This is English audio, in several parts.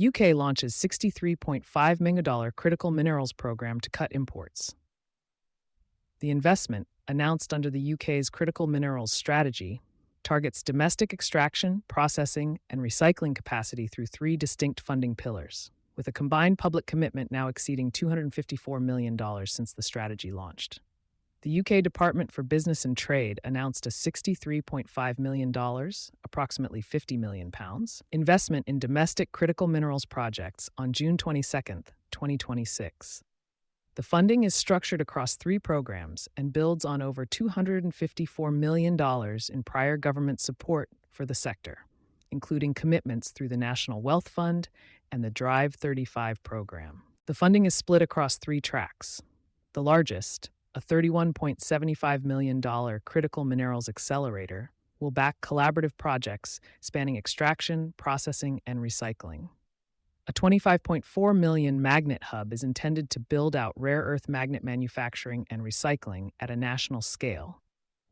UK launches $63.5 million critical minerals program to cut imports. The investment, announced under the UK's critical minerals strategy, targets domestic extraction, processing, and recycling capacity through three distinct funding pillars, with a combined public commitment now exceeding $254 million since the strategy launched. The UK Department for Business and Trade announced a $63.5 million, approximately £50 million, investment in domestic critical minerals projects on June 22, 2026. The funding is structured across three programs and builds on over $254 million in prior government support for the sector, including commitments through the National Wealth Fund and the Drive 35 program. The funding is split across three tracks. The largest, a $31.75 million critical minerals accelerator, will back collaborative projects spanning extraction, processing, and recycling. A $25.4 million magnet hub is intended to build out rare earth magnet manufacturing and recycling at a national scale,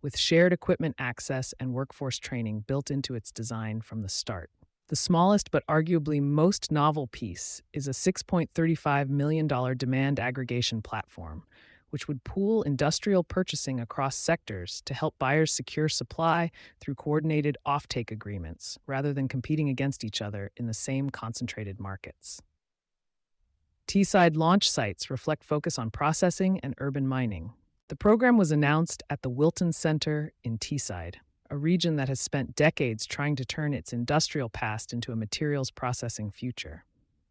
with shared equipment access and workforce training built into its design from the start. The smallest but arguably most novel piece is a $6.35 million demand aggregation platform, which would pool industrial purchasing across sectors to help buyers secure supply through coordinated offtake agreements rather than competing against each other in the same concentrated markets. Teesside launch sites reflect focus on processing and urban mining. The program was announced at the Wilton Center in Teesside, a region that has spent decades trying to turn its industrial past into a materials processing future.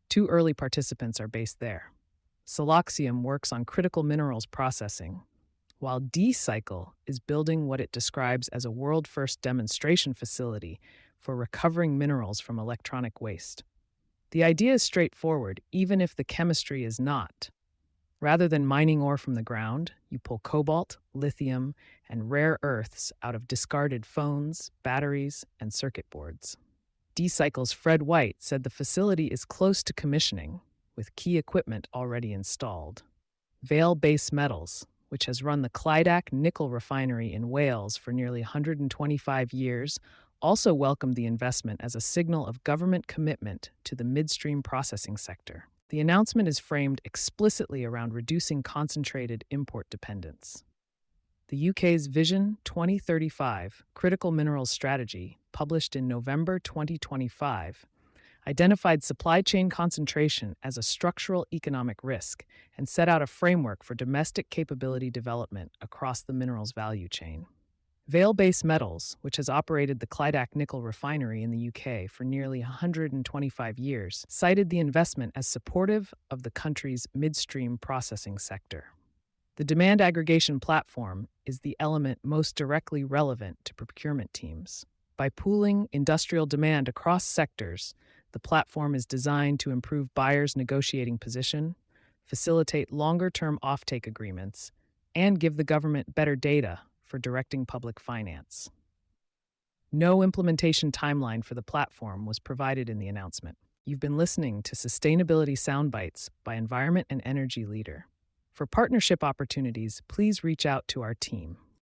Two early participants are based there. Soloxium works on critical minerals processing, while D-Cycle is building what it describes as a world-first demonstration facility for recovering minerals from electronic waste. The idea is straightforward, even if the chemistry is not. Rather than mining ore from the ground, you pull cobalt, lithium, and rare earths out of discarded phones, batteries, and circuit boards. D-Cycle's Fred White said the facility is close to commissioning, with key equipment already installed. Vale Base Metals, which has run the Clydach nickel refinery in Wales for nearly 125 years, also welcomed the investment as a signal of government commitment to the midstream processing sector. The announcement is framed explicitly around reducing concentrated import dependence. The UK's Vision 2035 Critical Minerals Strategy, published in November 2025, identified supply chain concentration as a structural economic risk and set out a framework for domestic capability development across the minerals value chain. Vale Base Metals, which has operated the Clydach nickel refinery in the UK for nearly 125 years, cited the investment as supportive of the country's midstream processing sector. The demand aggregation platform is the element most directly relevant to procurement teams. By pooling industrial demand across sectors, the platform is designed to improve buyers' negotiating position, facilitate longer-term offtake agreements, and give the government better data for directing public finance. No implementation timeline for the platform was provided in the announcement. You've been listening to Sustainability Soundbites by Environment and Energy Leader. For partnership opportunities, please reach out to our team.